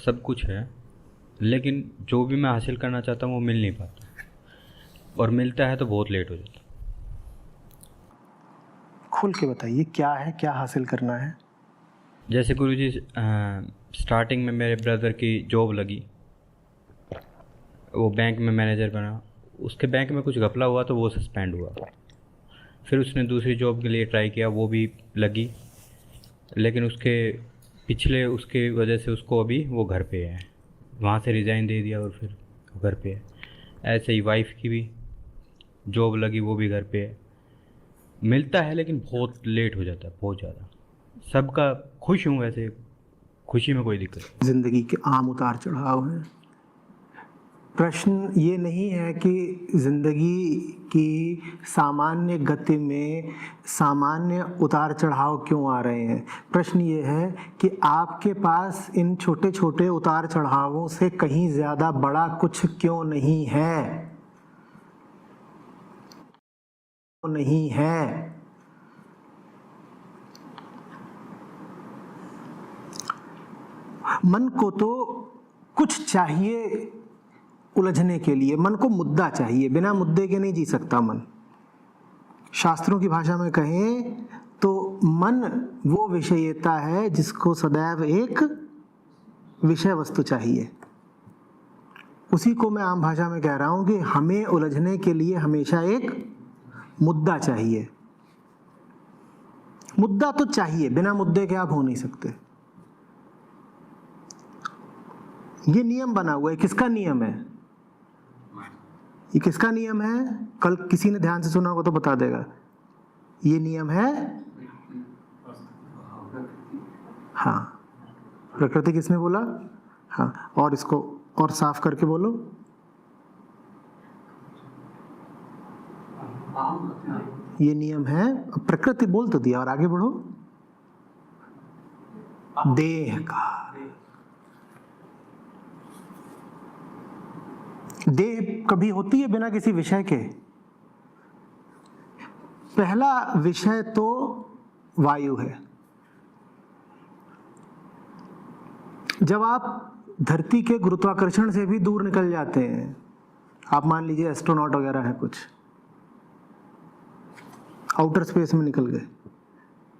सब कुछ है, लेकिन जो भी मैं हासिल करना चाहता हूँ वो मिल नहीं पाता, और मिलता है तो बहुत लेट हो जाता। खुल के बताइए क्या है, क्या हासिल करना है। जैसे गुरुजी, स्टार्टिंग में मेरे ब्रदर की जॉब लगी, वो बैंक में मैनेजर बना। उसके बैंक में कुछ घपला हुआ तो वो सस्पेंड हुआ। फिर उसने दूसरी जॉब के लिए ट्राई किया, वो भी लगी, लेकिन पिछले उसके वजह से उसको अभी वो घर पे है, वहाँ से रिज़ाइन दे दिया और फिर घर पे है। ऐसे ही वाइफ की भी जॉब लगी, वो भी घर पे है। मिलता है लेकिन बहुत लेट हो जाता है, बहुत ज़्यादा। सबका खुश हूँ वैसे, खुशी में कोई दिक्कत नहीं। जिंदगी के आम उतार चढ़ाव हैं। प्रश्न ये नहीं है कि जिंदगी की सामान्य गति में सामान्य उतार चढ़ाव क्यों आ रहे हैं। प्रश्न ये है कि आपके पास इन छोटे छोटे उतार चढ़ावों से कहीं ज्यादा बड़ा कुछ क्यों नहीं है। नहीं है। मन को तो कुछ चाहिए उलझने के लिए, मन को मुद्दा चाहिए, बिना मुद्दे के नहीं जी सकता मन। शास्त्रों की भाषा में कहें तो मन वो विषयता है जिसको सदैव एक विषय वस्तु चाहिए। उसी को मैं आम भाषा में कह रहा हूं कि हमें उलझने के लिए हमेशा एक मुद्दा चाहिए। मुद्दा तो चाहिए, बिना मुद्दे के आप हो नहीं सकते। ये नियम बना हुआ है। किसका नियम है ये? किसका नियम है? कल किसी ने ध्यान से सुना होगा तो बता देगा। ये नियम है, हाँ, प्रकृति। किसने बोला? हाँ, और इसको और साफ करके बोलो। ये नियम है, प्रकृति बोल तो दिया, और आगे बढ़ो। देह का। देह कभी होती है बिना किसी विषय के? पहला विषय तो वायु है। जब आप धरती के गुरुत्वाकर्षण से भी दूर निकल जाते हैं, आप मान लीजिए एस्ट्रोनॉट वगैरह है, कुछ आउटर स्पेस में निकल गए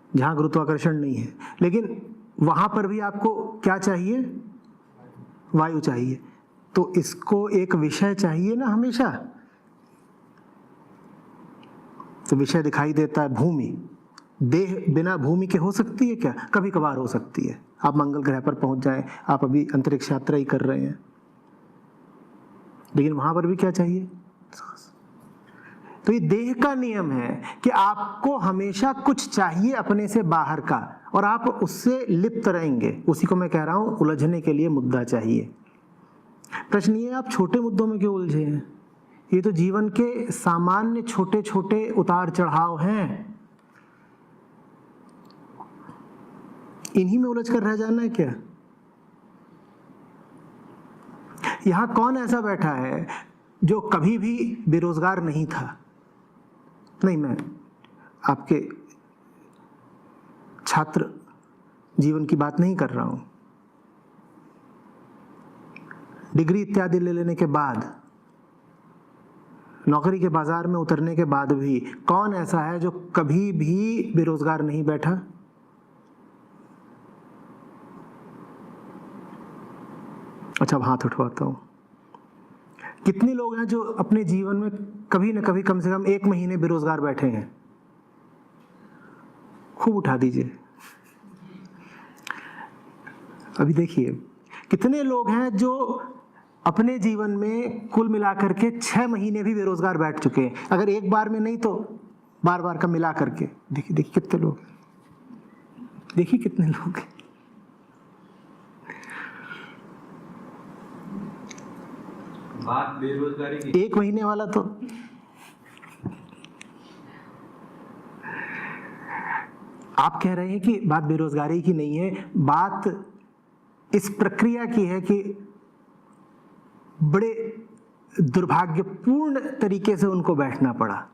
जहां गुरुत्वाकर्षण नहीं है, लेकिन वहां पर भी आपको क्या चाहिए? वायु चाहिए। तो इसको एक विषय चाहिए ना हमेशा। तो विषय दिखाई देता है भूमि। देह बिना भूमि के हो सकती है क्या? कभी कभार हो सकती है। आप मंगल ग्रह पर पहुंच जाएं, आप अभी अंतरिक्ष यात्रा ही कर रहे हैं, लेकिन वहां पर भी क्या चाहिए? सांस। तो ये देह का नियम है कि आपको हमेशा कुछ चाहिए अपने से बाहर का, और आप उससे लिप्त रहेंगे। उसी को मैं कह रहा हूं, उलझने के लिए मुद्दा चाहिए। प्रश्न ये, आप छोटे मुद्दों में क्यों उलझे हैं? ये तो जीवन के सामान्य छोटे छोटे उतार चढ़ाव हैं। इन्हीं में उलझ कर रह जाना है क्या? यहां कौन ऐसा बैठा है जो कभी भी बेरोजगार नहीं था? नहीं, मैं आपके छात्र जीवन की बात नहीं कर रहा हूं। डिग्री इत्यादि ले लेने के बाद, नौकरी के बाजार में उतरने के बाद भी कौन ऐसा है जो कभी भी बेरोजगार नहीं बैठा? अच्छा, अब हाथ उठवाता हूं। कितने लोग हैं जो अपने जीवन में कभी न कभी कम से कम 1 महीने बेरोजगार बैठे हैं? खूब उठा दीजिए। अभी देखिए, कितने लोग हैं जो अपने जीवन में कुल मिलाकर के 6 महीने भी बेरोजगार बैठ चुके हैं। अगर एक बार में नहीं तो बार बार का मिला करके देखिए। देखिए कितने लोग, देखिए कितने लोग हैं। बात बेरोजगारी की। 1 महीने वाला तो आप कह रहे हैं कि बात बेरोजगारी की नहीं है, बात इस प्रक्रिया की है कि बड़े दुर्भाग्यपूर्ण तरीके से उनको बैठना पड़ा,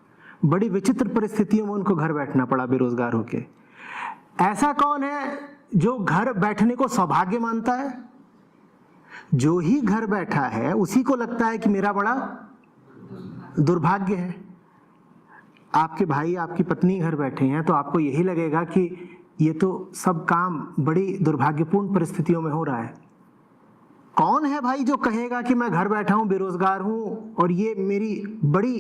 बड़ी विचित्र परिस्थितियों में उनको घर बैठना पड़ा बेरोजगार होके। ऐसा कौन है जो घर बैठने को सौभाग्य मानता है? जो ही घर बैठा है उसी को लगता है कि मेरा बड़ा दुर्भाग्य है। आपके भाई आपकी पत्नी घर बैठे हैं तो आपको यही लगेगा कि ये तो सब काम बड़ी दुर्भाग्यपूर्ण परिस्थितियों में हो रहा है। कौन है भाई जो कहेगा कि मैं घर बैठा हूं, बेरोजगार हूं और ये मेरी बड़ी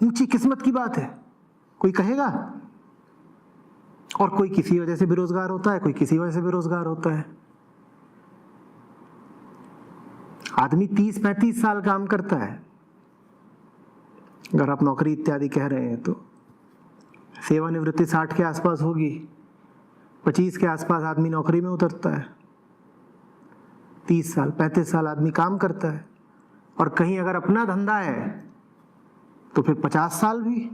ऊंची किस्मत की बात है? कोई कहेगा? और कोई किसी वजह से बेरोजगार होता है, कोई किसी वजह से बेरोजगार होता है। आदमी 30-35 साल काम करता है, अगर आप नौकरी इत्यादि कह रहे हैं तो सेवानिवृत्ति 60 के आसपास होगी, 25 के आसपास आदमी नौकरी में उतरता है, 30 साल 35 साल आदमी काम करता है, और कहीं अगर अपना धंधा है तो फिर 50 साल भी,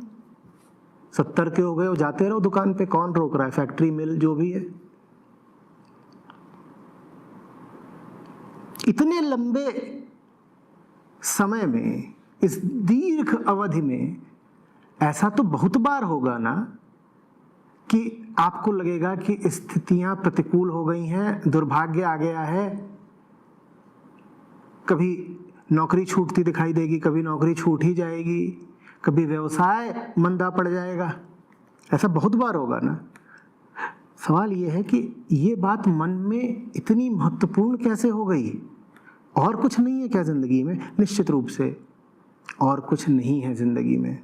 70 के हो गए, वो जाते रहो दुकान पे, कौन रोक रहा है? फैक्ट्री मिल जो भी है। इतने लंबे समय में, इस दीर्घ अवधि में ऐसा तो बहुत बार होगा ना कि आपको लगेगा कि स्थितियां प्रतिकूल हो गई हैं, दुर्भाग्य आ गया है। कभी नौकरी छूटती दिखाई देगी, कभी नौकरी छूट ही जाएगी, कभी व्यवसाय मंदा पड़ जाएगा। ऐसा बहुत बार होगा ना। सवाल ये है कि ये बात मन में इतनी महत्वपूर्ण कैसे हो गई? और कुछ नहीं है क्या जिंदगी में? निश्चित रूप से और कुछ नहीं है जिंदगी में।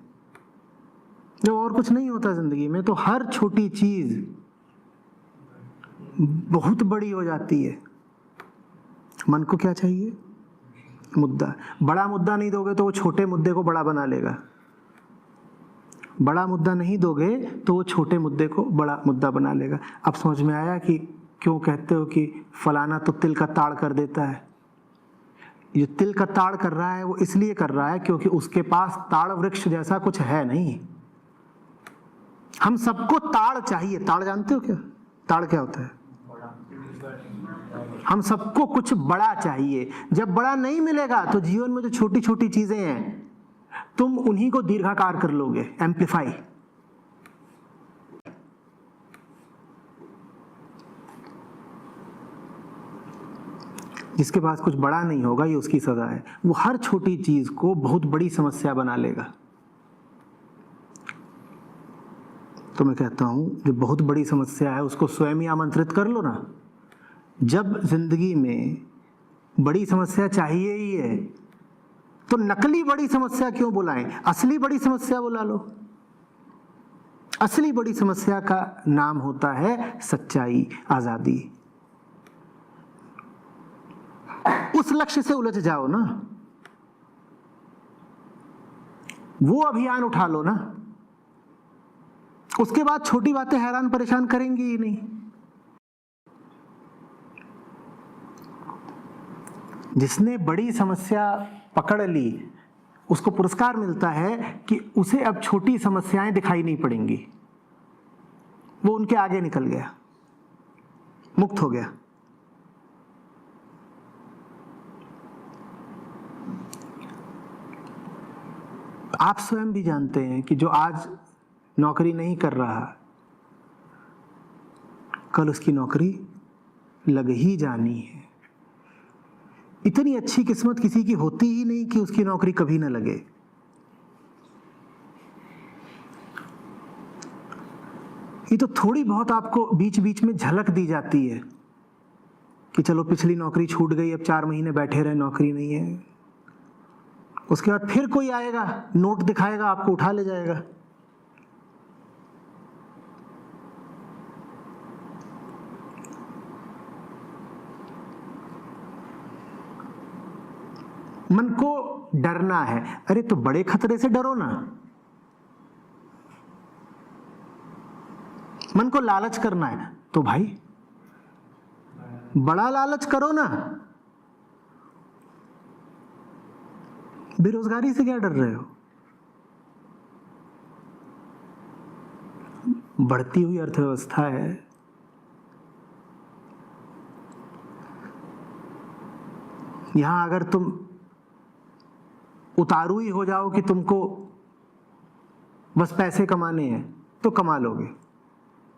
जब और कुछ नहीं होता जिंदगी में तो हर छोटी चीज बहुत बड़ी हो जाती है। मन को क्या चाहिए? मुद्दा। बड़ा मुद्दा नहीं दोगे तो वो छोटे मुद्दे को बड़ा बना लेगा, बड़ा मुद्दा नहीं दोगे तो वो छोटे मुद्दे को बड़ा मुद्दा बना लेगा। अब समझ में आया कि क्यों कहते हो कि फलाना तो तिल का ताड़ कर देता है। जो तिल का ताड़ कर रहा है वो इसलिए कर रहा है क्योंकि उसके पास ताड़ वृक्ष जैसा कुछ है नहीं। हम सबको ताड़ चाहिए। ताड़ जानते हो क्या? ताड़ क्या होता है? हम सबको कुछ बड़ा चाहिए। जब बड़ा नहीं मिलेगा तो जीवन में जो छोटी छोटी चीजें हैं तुम उन्हीं को दीर्घाकार कर लोगे, एम्पलीफाई। जिसके पास कुछ बड़ा नहीं होगा ये उसकी सजा है। वो हर छोटी चीज को बहुत बड़ी समस्या बना लेगा। तो मैं कहता हूं जो बहुत बड़ी समस्या है उसको स्वयं ही आमंत्रित कर लो ना। जब जिंदगी में बड़ी समस्या चाहिए ही है तो नकली बड़ी समस्या क्यों बुलाएं? असली बड़ी समस्या बुला लो। असली बड़ी समस्या का नाम होता है सच्चाई, आजादी। उस लक्ष्य से उलझ जाओ ना, वो अभियान उठा लो ना। उसके बाद छोटी बातें हैरान परेशान करेंगी ही नहीं। जिसने बड़ी समस्या पकड़ ली उसको पुरस्कार मिलता है कि उसे अब छोटी समस्याएं दिखाई नहीं पड़ेंगी। वो उनके आगे निकल गया, मुक्त हो गया। आप स्वयं भी जानते हैं कि जो आज नौकरी नहीं कर रहा कल उसकी नौकरी लग ही जानी है। इतनी अच्छी किस्मत किसी की होती ही नहीं कि उसकी नौकरी कभी ना लगे। ये तो थोड़ी बहुत आपको बीच बीच में झलक दी जाती है कि चलो पिछली नौकरी छूट गई, अब 4 महीने बैठे रहे, नौकरी नहीं है। उसके बाद फिर कोई आएगा, नोट दिखाएगा, आपको उठा ले जाएगा। मन को डरना है, अरे तो बड़े खतरे से डरो ना। मन को लालच करना है तो भाई बड़ा लालच करो ना। बेरोजगारी से क्या डर रहे हो? बढ़ती हुई अर्थव्यवस्था है, यहां अगर तुम उतारू ही हो जाओ कि तुमको बस पैसे कमाने हैं तो कमा लोगे।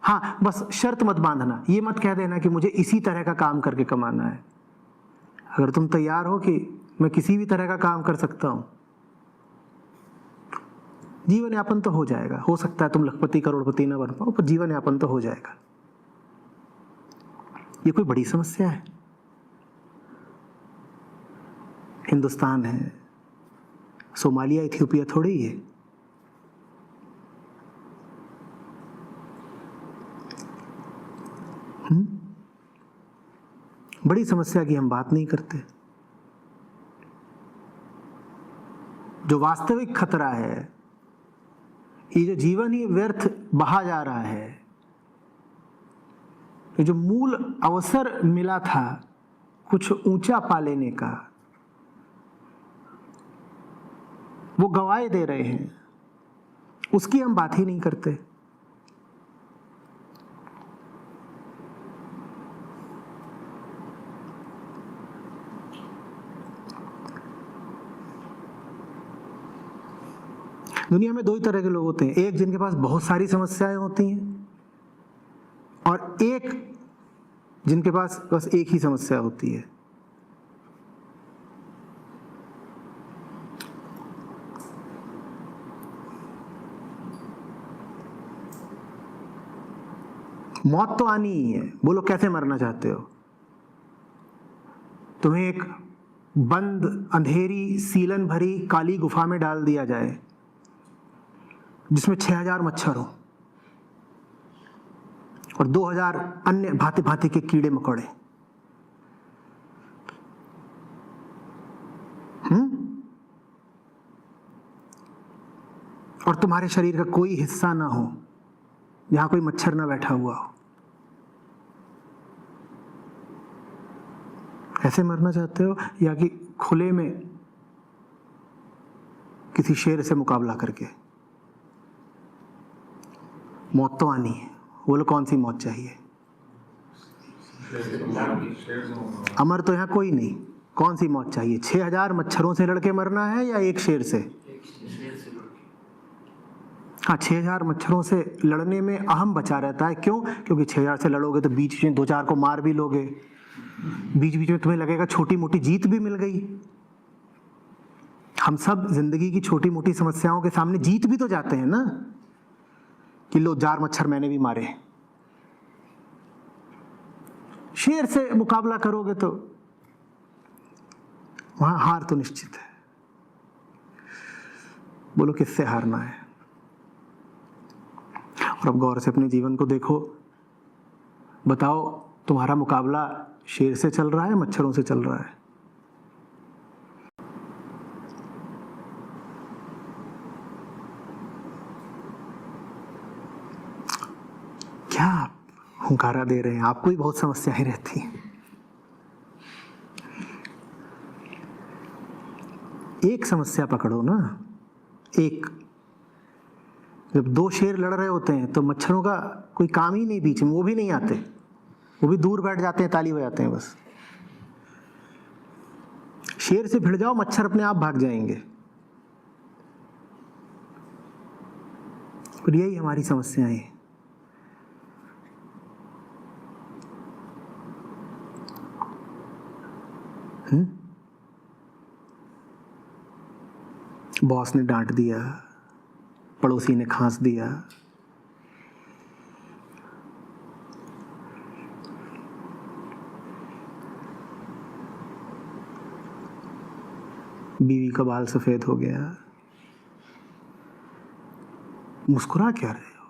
हाँ, बस शर्त मत बांधना, ये मत कह देना कि मुझे इसी तरह का काम करके कमाना है। अगर तुम तैयार हो कि मैं किसी भी तरह का काम कर सकता हूं, जीवन यापन तो हो जाएगा। हो सकता है तुम लखपति करोड़पति ना बन पाओ, पर जीवन यापन तो हो जाएगा। ये कोई बड़ी समस्या है? हिंदुस्तान है, सोमालिया इथियोपिया थोड़ी ही है। बड़ी समस्या की हम बात नहीं करते। जो वास्तविक खतरा है, ये जो जीवन ही व्यर्थ बहा जा रहा है, ये जो मूल अवसर मिला था कुछ ऊंचा पा लेने का, वो गवाए दे रहे हैं, उसकी हम बात ही नहीं करते। दुनिया में दो ही तरह के लोग होते हैं, एक जिनके पास बहुत सारी समस्याएं होती हैं, और एक जिनके पास बस एक ही समस्या होती है। मौत तो आनी ही है। बोलो कैसे मरना चाहते हो? तुम्हें एक बंद अंधेरी सीलन भरी काली गुफा में डाल दिया जाए जिसमें 6000 मच्छर हो और 2000 अन्य भांति भांति के कीड़े मकोड़े। और तुम्हारे शरीर का कोई हिस्सा ना हो जहां कोई मच्छर ना बैठा हुआ हो। ऐसे मरना चाहते हो, या कि खुले में किसी शेर से मुकाबला करके? मौत तो आनी है। बोलो कौन सी मौत चाहिए? अमर तो यहां कोई नहीं। कौन सी मौत चाहिए? 6000 मच्छरों से लड़के मरना है या एक शेर से? हाँ, 6000 मच्छरों से लड़ने में अहम बचा रहता है। क्यों? क्योंकि 6000 से लड़ोगे तो बीच में 2-4 को मार भी लोगे, बीच बीच में तुम्हें लगेगा छोटी मोटी जीत भी मिल गई। हम सब जिंदगी की छोटी मोटी समस्याओं के सामने जीत भी तो जाते हैं ना, कि लो 4 मच्छर मैंने भी मारे। शेर से मुकाबला करोगे तो वहां हार तो निश्चित है। बोलो किससे हारना है? और अब गौर से अपने जीवन को देखो, बताओ तुम्हारा मुकाबला शेर से चल रहा है, मच्छरों से चल रहा है? क्या हुंकारा दे रहे हैं? आपको ही बहुत समस्याएं रहती हैं। एक समस्या पकड़ो ना, एक। जब 2 शेर लड़ रहे होते हैं तो मच्छरों का कोई काम ही नहीं बीच में, वो भी नहीं आते, वो भी दूर बैठ जाते हैं, ताली बजाते हैं बस। शेर से भिड़ जाओ, मच्छर अपने आप भाग जाएंगे। और यही हमारी समस्याएं हैं। बॉस ने डांट दिया, पड़ोसी ने खांस दिया, बीवी का बाल सफेद हो गया। मुस्कुरा क्या रहे हो?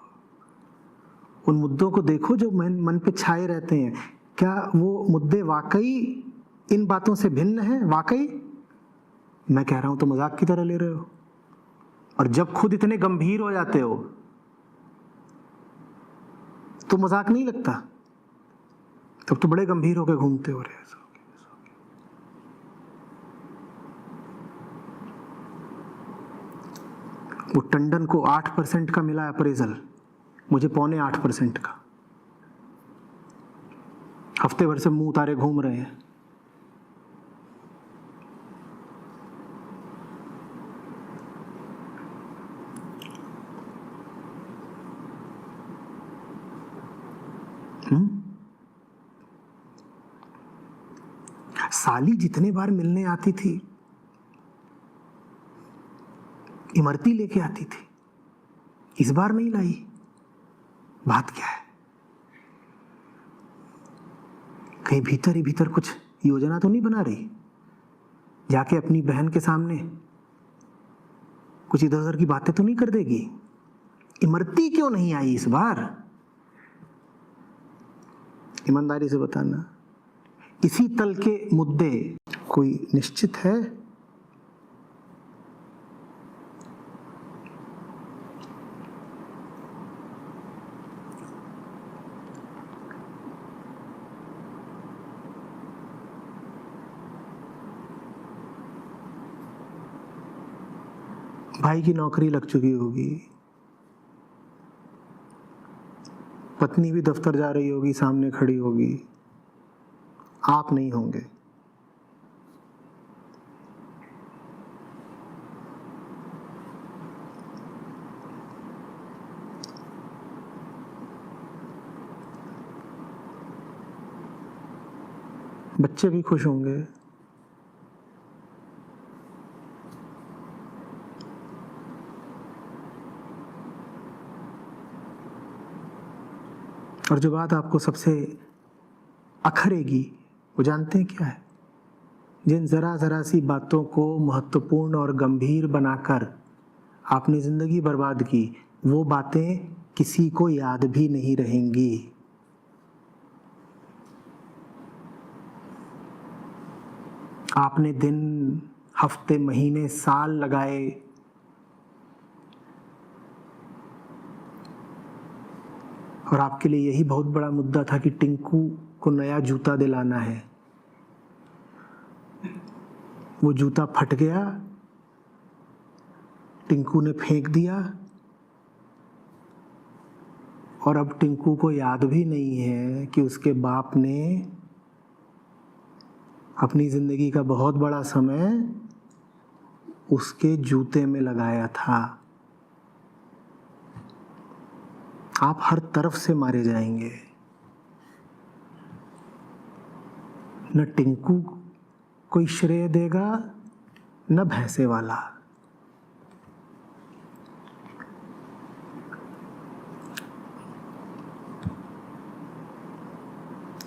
उन मुद्दों को देखो जो मन पे छाए रहते हैं। क्या वो मुद्दे वाकई इन बातों से भिन्न हैं? वाकई मैं कह रहा हूं तो मजाक की तरह ले रहे हो। और जब खुद इतने गंभीर हो जाते हो तो मजाक नहीं लगता, तब तो बड़े गंभीर होकर घूमते हो रहे। वो टंडन को 8% का मिला अप्रेजल, मुझे 7.25% का। हफ्ते भर से मुंह उतारे घूम रहे हैं। साली जितने बार मिलने आती थी इमरती लेके आती थी, इस बार नहीं लाई। बात क्या है? कहीं भीतर ही भीतर कुछ योजना तो नहीं बना रही? जाके अपनी बहन के सामने कुछ इधर उधर की बातें तो नहीं कर देगी? इमरती क्यों नहीं आई इस बार? ईमानदारी से बताना, इसी तल के मुद्दे कोई निश्चित है? भाई की नौकरी लग चुकी होगी, पत्नी भी दफ्तर जा रही होगी, सामने खड़ी होगी, आप नहीं होंगे। बच्चे भी खुश होंगे। और जो बात आपको सबसे अखरेगी वो जानते हैं क्या है? जिन ज़रा ज़रा सी बातों को महत्वपूर्ण और गंभीर बनाकर आपने ज़िंदगी बर्बाद की, वो बातें किसी को याद भी नहीं रहेंगी। आपने दिन, हफ्ते, महीने, साल लगाए और आपके लिए यही बहुत बड़ा मुद्दा था कि टिंकू को नया जूता दिलाना है। वो जूता फट गया, टिंकू ने फेंक दिया और अब टिंकू को याद भी नहीं है कि उसके बाप ने अपनी जिंदगी का बहुत बड़ा समय उसके जूते में लगाया था। आप हर तरफ से मारे जाएंगे। न टिंकू कोई श्रेय देगा, न भैंसे वाला।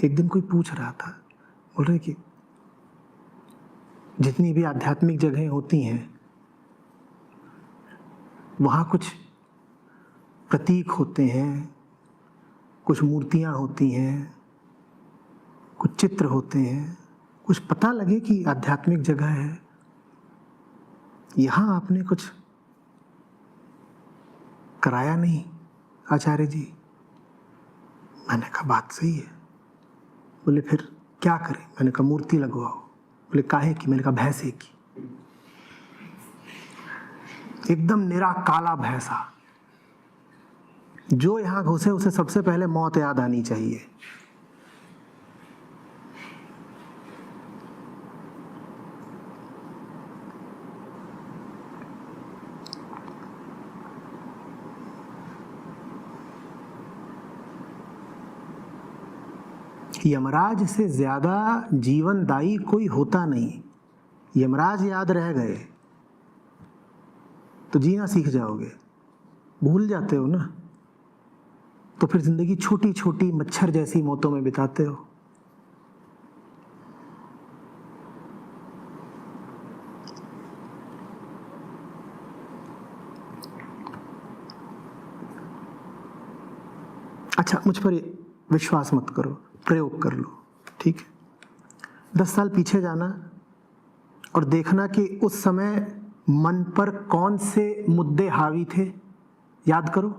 एक दिन कोई पूछ रहा था, बोल रहे कि जितनी भी आध्यात्मिक जगहें होती हैं वहाँ कुछ प्रतीक होते हैं, कुछ मूर्तियाँ होती हैं, कुछ चित्र होते हैं, कुछ पता लगे कि आध्यात्मिक जगह है। यहाँ आपने कुछ कराया नहीं आचार्य जी। मैंने कहा बात सही है। बोले फिर क्या करें? मैंने कहा मूर्ति लगवाओ। बोले काहे की? मैंने कहा भैंसे की। एकदम निरा काला भैंसा। जो यहां घुसे उसे सबसे पहले मौत याद आनी चाहिए। यमराज से ज्यादा जीवनदायी कोई होता नहीं। यमराज याद रह गए तो जीना सीख जाओगे। भूल जाते हो ना तो फिर जिंदगी छोटी छोटी मच्छर जैसी मौतों में बिताते हो। अच्छा, मुझ पर विश्वास मत करो, प्रयोग कर लो, ठीक है? 10 साल पीछे जाना और देखना कि उस समय मन पर कौन से मुद्दे हावी थे। याद करो।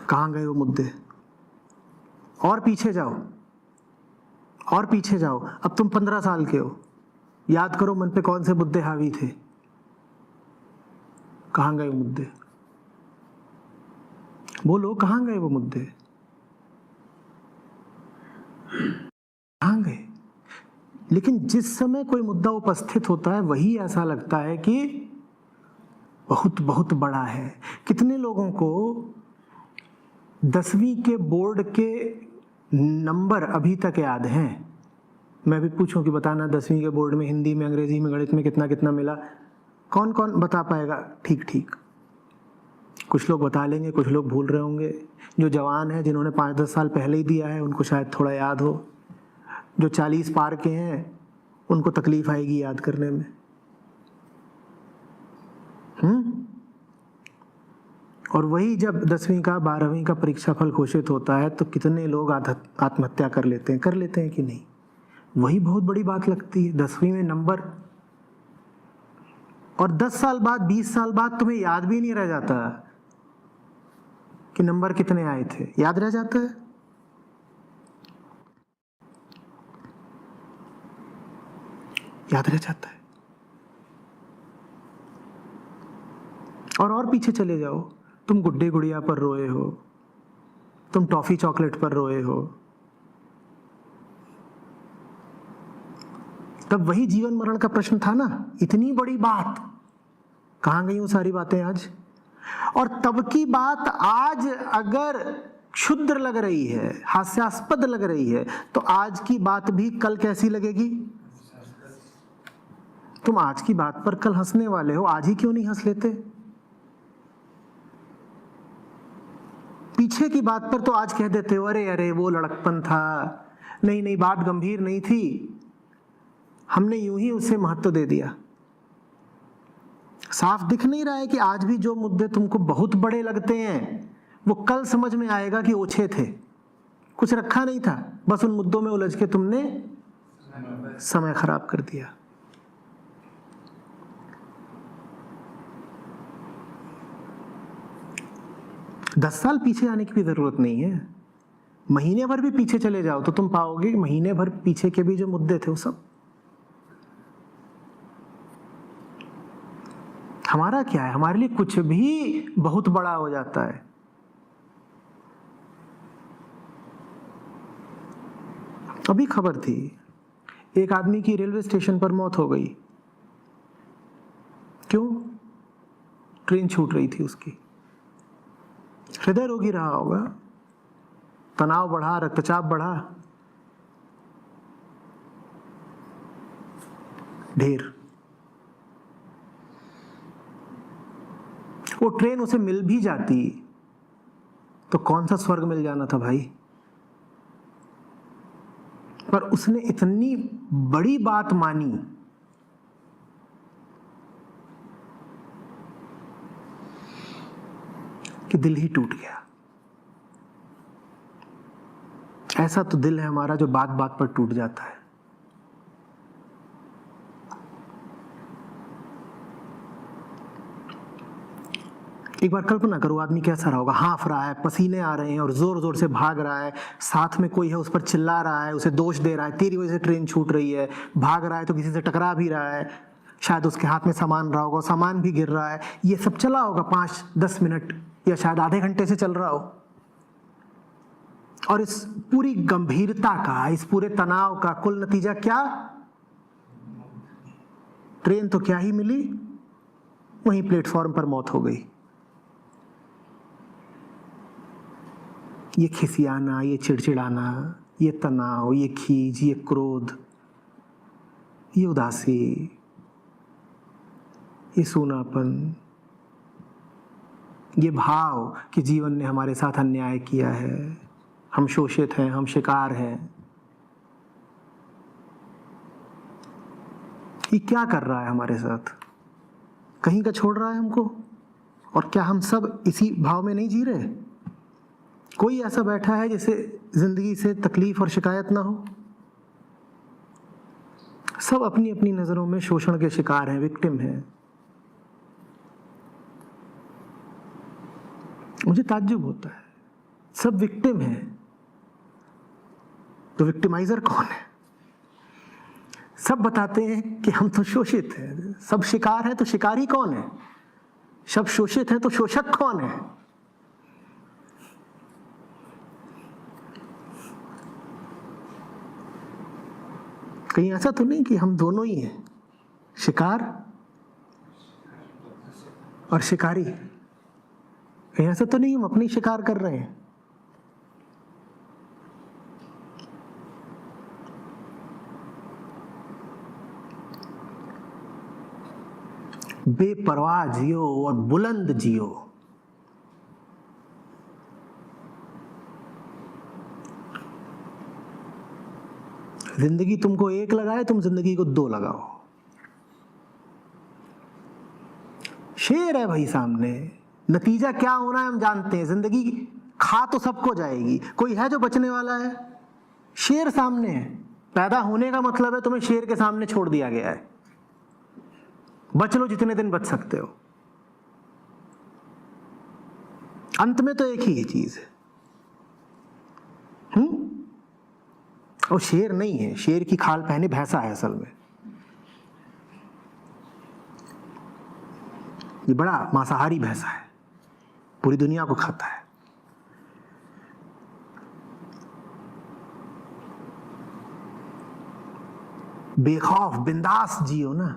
कहाँ गए वो मुद्दे? और पीछे जाओ, और पीछे जाओ। अब तुम 15 साल के हो। याद करो मन पे कौन से मुद्दे हावी थे। कहाँ गए वो मुद्दे? बोलो, कहाँ गए वो मुद्दे? कहाँ गए? लेकिन जिस समय कोई मुद्दा उपस्थित होता है वही ऐसा लगता है कि बहुत बहुत बड़ा है। कितने लोगों को 10वीं के बोर्ड के नंबर अभी तक याद हैं? मैं भी पूछूं कि बताना 10वीं के बोर्ड में हिंदी में, अंग्रेजी में, गणित में कितना कितना मिला? कौन कौन बता पाएगा? ठीक ठीक, कुछ लोग बता लेंगे, कुछ लोग भूल रहे होंगे। जो जवान हैं, जिन्होंने 5-10 साल पहले ही दिया है, उनको शायद थोड़ा याद हो। जो 40 पार के हैं, उनको तकलीफ आएगी याद करने में। और वही जब 10वीं का 12वीं का परीक्षा फल घोषित होता है तो कितने लोग आत्महत्या कर लेते हैं कि नहीं? वही बहुत बड़ी बात लगती है, 10वीं में नंबर। और 10 साल बाद, 20 साल बाद तुम्हें याद भी नहीं रह जाता कि नंबर कितने आए थे। याद रह जाता है? याद रह जाता है। और पीछे चले जाओ, तुम गुड्डे गुड़िया पर रोए हो, तुम टॉफी चॉकलेट पर रोए हो, तब वही जीवन मरण का प्रश्न था ना। इतनी बड़ी बात, कहां गई वो सारी बातें आज? और तब की बात आज अगर क्षुद्र लग रही है, हास्यास्पद लग रही है, तो आज की बात भी कल कैसी लगेगी? तुम आज की बात पर कल हंसने वाले हो, आज ही क्यों नहीं हंस लेते? पीछे की बात पर तो आज कह देते हो, अरे अरे वो लड़कपन था, नहीं नहीं बात गंभीर नहीं थी, हमने यूं ही उसे महत्व दे दिया। साफ दिख नहीं रहा है कि आज भी जो मुद्दे तुमको बहुत बड़े लगते हैं, वो कल समझ में आएगा कि ओछे थे, कुछ रखा नहीं था, बस उन मुद्दों में उलझ के तुमने समय खराब कर दिया। दस साल पीछे आने की भी जरूरत नहीं है, महीने भर भी पीछे चले जाओ तो तुम पाओगे महीने भर पीछे के भी जो मुद्दे थे वो सब। हमारा क्या है, हमारे लिए कुछ भी बहुत बड़ा हो जाता है। अभी खबर थी, एक आदमी की रेलवे स्टेशन पर मौत हो गई। क्यों? ट्रेन छूट रही थी उसकी। हृदय रोगी रहा होगा, तनाव बढ़ा, रक्तचाप बढ़ा, ढेर। वो ट्रेन उसे मिल भी जाती तो कौन सा स्वर्ग मिल जाना था भाई। पर उसने इतनी बड़ी बात मानी कि दिल ही टूट गया। ऐसा तो दिल है हमारा जो बात बात पर टूट जाता है। एक बार कल्पना करो, आदमी कैसा रहा होगा, हांफ रहा है, पसीने आ रहे हैं और जोर जोर से भाग रहा है, साथ में कोई है उस पर चिल्ला रहा है, उसे दोष दे रहा है, तेरी वजह से ट्रेन छूट रही है, भाग रहा है तो किसी से टकरा भी रहा है, शायद उसके हाथ में सामान रहा होगा, सामान भी गिर रहा है। ये सब चला होगा 5-10 मिनट या शायद आधे घंटे से चल रहा हो। और इस पूरी गंभीरता का, इस पूरे तनाव का कुल नतीजा क्या? ट्रेन तो क्या ही मिली, वहीं प्लेटफॉर्म पर मौत हो गई। ये खिसियाना, ये चिड़चिड़ाना, ये तनाव, ये खीज, ये क्रोध, ये उदासी, ये सूनापन, ये भाव कि जीवन ने हमारे साथ अन्याय किया है, हम शोषित हैं, हम शिकार हैं, ये क्या कर रहा है हमारे साथ? कहीं का छोड़ रहा है हमको? और क्या हम सब इसी भाव में नहीं जी रहे? कोई ऐसा बैठा है जिसे जिंदगी से तकलीफ और शिकायत ना हो? सब अपनी अपनी नजरों में शोषण के शिकार हैं, विक्टिम हैं। मुझे ताज्जुब होता है, सब विक्टिम हैं तो विक्टिमाइजर कौन है? सब बताते हैं कि हम तो शोषित हैं, सब शिकार हैं तो शिकारी कौन है? सब शोषित हैं तो शोषक कौन है? कहीं ऐसा तो नहीं कि हम दोनों ही हैं, शिकार और शिकारी, ऐसा तो नहीं हम अपनी शिकार कर रहे हैं। बेपरवाह जियो और बुलंद जियो। जिंदगी तुमको एक लगाए, तुम जिंदगी को दो लगाओ। शेर है भाई सामने, नतीजा क्या होना है हम जानते हैं। जिंदगी खा तो सबको जाएगी, कोई है जो बचने वाला है? शेर सामने है। पैदा होने का मतलब है तुम्हें शेर के सामने छोड़ दिया गया है। बच लो जितने दिन बच सकते हो। अंत में तो एक ही चीज है। और शेर नहीं है, शेर की खाल पहने भैंसा है असल में। ये बड़ा मांसाहारी भैंसा है, पूरी दुनिया को खाता है। बेखौफ बिंदास जियो ना,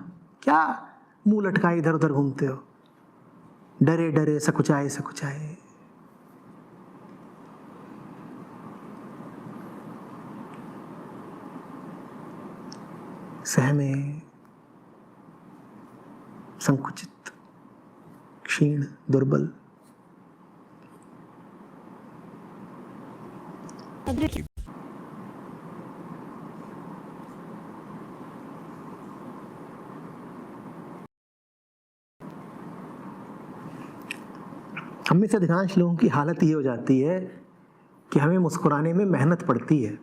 क्या मुंह लटकाए इधर उधर घूमते हो? डरे डरे सकुचाए सकुचाए। सहमे, संकुचित, क्षीण, दुर्बल। हम में से अधिकांश लोगों की हालत ये हो जाती है कि हमें मुस्कुराने में मेहनत पड़ती है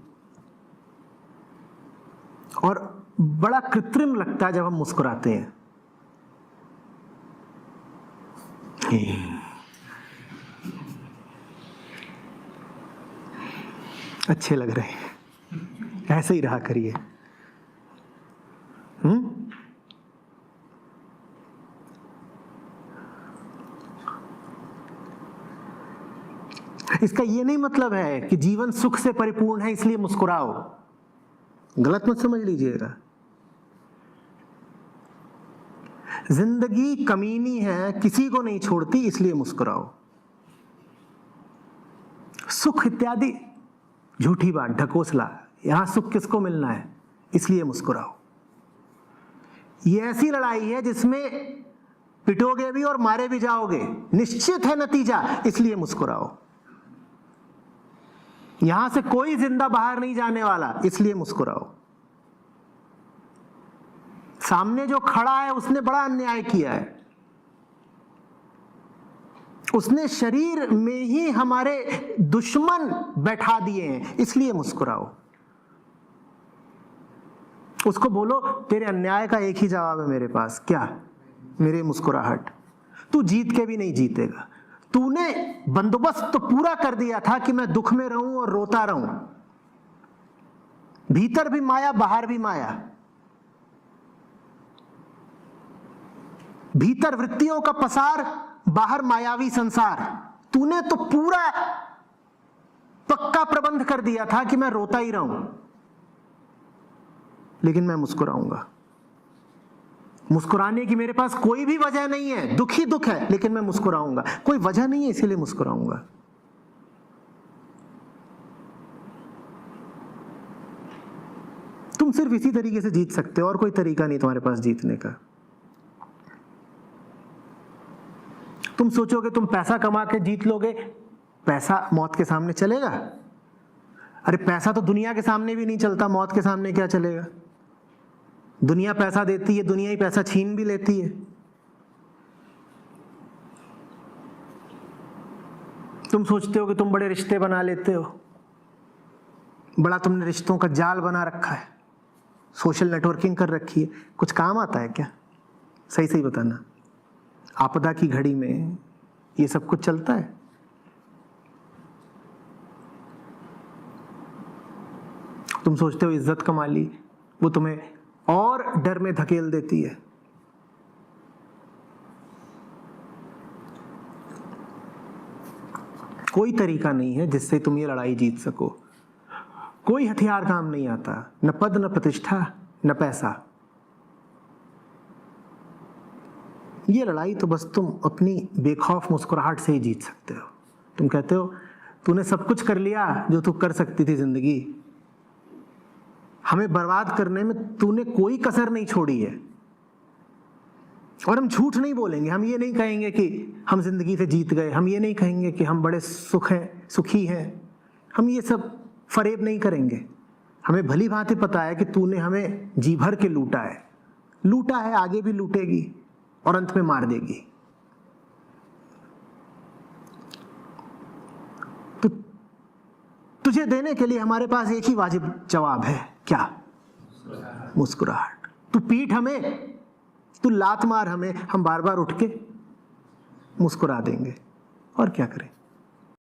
और बड़ा कृत्रिम लगता है जब हम मुस्कुराते हैं। अच्छे लग रहे हैं, ऐसे ही रहा करिए। इसका ये नहीं मतलब है कि जीवन सुख से परिपूर्ण है इसलिए मुस्कुराओ, गलत मत समझ लीजिएगा। जिंदगी कमीनी है, किसी को नहीं छोड़ती, इसलिए मुस्कुराओ। सुख इत्यादि झूठी बात, ढकोसला। यहां सुख किसको मिलना है, इसलिए मुस्कुराओ। ये ऐसी लड़ाई है जिसमें पिटोगे भी और मारे भी जाओगे, निश्चित है नतीजा, इसलिए मुस्कुराओ। यहां से कोई जिंदा बाहर नहीं जाने वाला, इसलिए मुस्कुराओ। सामने जो खड़ा है उसने बड़ा अन्याय किया है, उसने शरीर में ही हमारे दुश्मन बैठा दिए हैं, इसलिए मुस्कुराओ। उसको बोलो तेरे अन्याय का एक ही जवाब है मेरे पास, क्या? मेरे मुस्कुराहट। तू जीत के भी नहीं जीतेगा। तूने बंदोबस्त तो पूरा कर दिया था कि मैं दुख में रहूं और रोता रहूं, भीतर भी माया बाहर भी माया, भीतर वृत्तियों का पसार, बाहर मायावी संसार। तूने तो पूरा पक्का प्रबंध कर दिया था कि मैं रोता ही रहूं, लेकिन मैं मुस्कुराऊंगा। मुस्कुराने की मेरे पास कोई भी वजह नहीं है, दुख ही दुख है, लेकिन मैं मुस्कुराऊंगा। कोई वजह नहीं है, इसीलिए मुस्कुराऊंगा। तुम सिर्फ इसी तरीके से जीत सकते हो, और कोई तरीका नहीं तुम्हारे पास जीतने का। तुम सोचोगे तुम पैसा कमा के जीत लोगे, पैसा मौत के सामने चलेगा? अरे पैसा तो दुनिया के सामने भी नहीं चलता, मौत के सामने क्या चलेगा? दुनिया पैसा देती है, दुनिया ही पैसा छीन भी लेती है। तुम सोचते हो कि तुम बड़े रिश्ते बना लेते हो, बड़ा तुमने रिश्तों का जाल बना रखा है, सोशल नेटवर्किंग कर रखी है। कुछ काम आता है क्या? सही सही बताना। आपदा की घड़ी में ये सब कुछ चलता है? तुम सोचते हो इज्जत कमा ली, वो तुम्हें और डर में धकेल देती है। कोई तरीका नहीं है जिससे तुम ये लड़ाई जीत सको। कोई हथियार काम नहीं आता, न पद, न प्रतिष्ठा, न पैसा। ये लड़ाई तो बस तुम अपनी बेखौफ मुस्कुराहट से ही जीत सकते हो। तुम कहते हो तूने सब कुछ कर लिया जो तू कर सकती थी जिंदगी, हमें बर्बाद करने में तूने कोई कसर नहीं छोड़ी है। और हम झूठ नहीं बोलेंगे, हम ये नहीं कहेंगे कि हम जिंदगी से जीत गए, हम ये नहीं कहेंगे कि हम बड़े सुखी हैं, हम ये सब फरेब नहीं करेंगे। हमें भली भांति पता है कि तूने हमें जी भर के लूटा है, आगे भी लूटेगी और अंत में मार देगी। तो तुझे देने के लिए हमारे पास एक ही वाजिब जवाब है, क्या? मुस्कुराहट। तू पीट हमें, तू लात मार हमें, हम बार बार उठ के मुस्कुरा देंगे। और क्या करें?